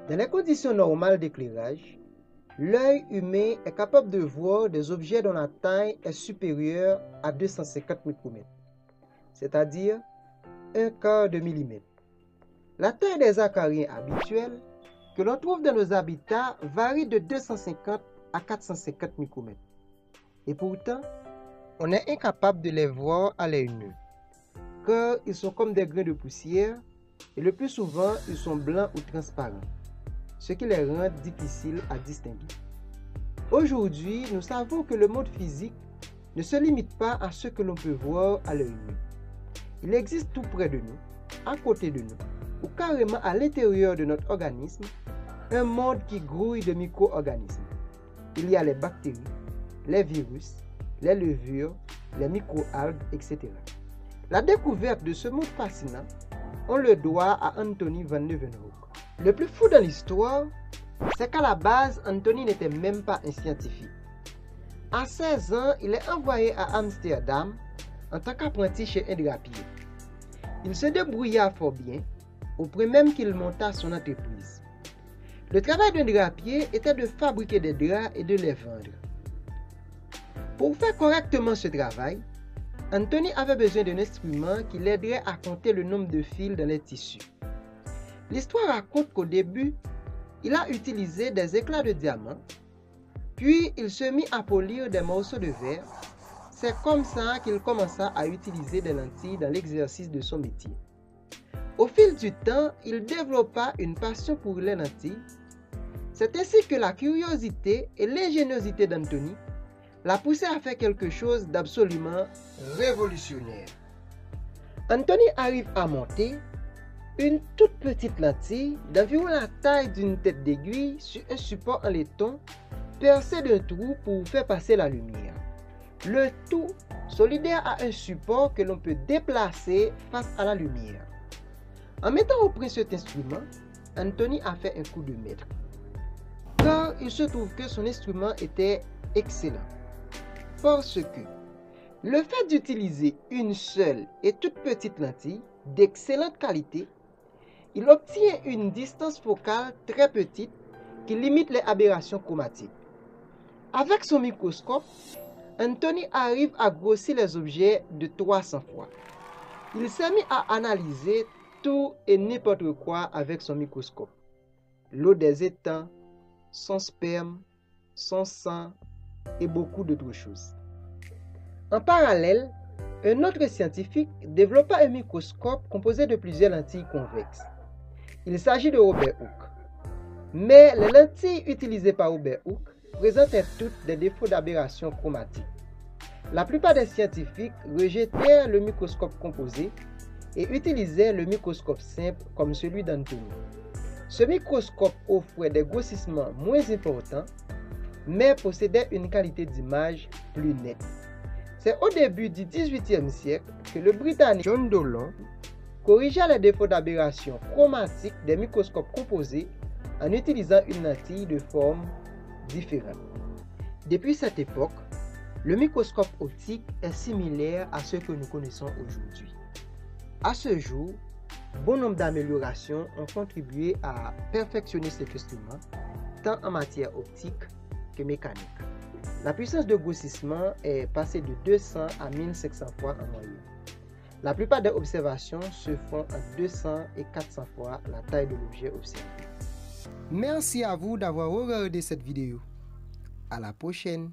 Dans les conditions normales d'éclairage, l'œil humain est capable de voir des objets dont la taille est supérieure à 250 micromètres, c'est-à-dire 1/4 de millimètre. La taille des acariens habituels que l'on trouve dans nos habitats varie de 250 à 450 micromètres. Et pourtant, on est incapable de les voir à l'œil nu, car ils sont comme des grains de poussière et le plus souvent, ils sont blancs ou transparents, ce qui les rend difficiles à distinguer. Aujourd'hui, nous savons que le monde physique ne se limite pas à ce que l'on peut voir à l'œil nu. Il existe tout près de nous, à côté de nous, ou carrément à l'intérieur de notre organisme, un monde qui grouille de micro-organismes. Il y a les bactéries, les virus, les levures, les micro-algues, etc. La découverte de ce monde fascinant, on le doit à Anthony van Leeuwenhoek. Le plus fou dans l'histoire, c'est qu'à la base, Anthony n'était même pas un scientifique. À 16 ans, il est envoyé à Amsterdam en tant qu'apprenti chez un drapier. Il se débrouilla fort bien, au point même qu'il monta son entreprise. Le travail d'un drapier était de fabriquer des draps et de les vendre. Pour faire correctement ce travail, Anthony avait besoin d'un instrument qui l'aiderait à compter le nombre de fils dans les tissus. L'histoire raconte qu'au début, il a utilisé des éclats de diamant, puis il se mit à polir des morceaux de verre. C'est comme ça qu'il commença à utiliser des lentilles dans l'exercice de son métier. Au fil du temps, il développa une passion pour les lentilles. C'est ainsi que la curiosité et l'ingéniosité d'Anthony l'a poussé à faire quelque chose d'absolument révolutionnaire. Anthony arrive à monter une toute petite lentille d'environ la taille d'une tête d'aiguille sur un support en laiton percé d'un trou pour faire passer la lumière. Le tout solidaire à un support que l'on peut déplacer face à la lumière. En mettant au point cet instrument, Anthony a fait un coup de maître. Car il se trouve que son instrument était excellent. Parce que le fait d'utiliser une seule et toute petite lentille d'excellente qualité, il obtient une distance focale très petite qui limite les aberrations chromatiques. Avec son microscope, Anthony arrive à grossir les objets de 300 fois. Il s'est mis à analyser tout et n'importe quoi avec son microscope. L'eau des étangs, son sperme, son sang et beaucoup d'autres choses. En parallèle, un autre scientifique développa un microscope composé de plusieurs lentilles convexes. Il s'agit de Robert Hooke. Mais les lentilles utilisées par Robert Hooke présentaient toutes des défauts d'aberration chromatique. La plupart des scientifiques rejetèrent le microscope composé et utilisaient le microscope simple comme celui d'Anthony. Ce microscope offrait des grossissements moins importants, mais possédait une qualité d'image plus nette. C'est au début du XVIIIe siècle que le Britannique John Dollond corrigea les défauts d'aberration chromatique des microscopes composés en utilisant une lentille de forme différente. Depuis cette époque, le microscope optique est similaire à ce que nous connaissons aujourd'hui. À ce jour, bon nombre d'améliorations ont contribué à perfectionner cet instrument, tant en matière optique que mécanique. La puissance de grossissement est passée de 200 à 1500 fois en moyenne. La plupart des observations se font à 200 et 400 fois la taille de l'objet observé. Merci à vous d'avoir regardé cette vidéo. À la prochaine.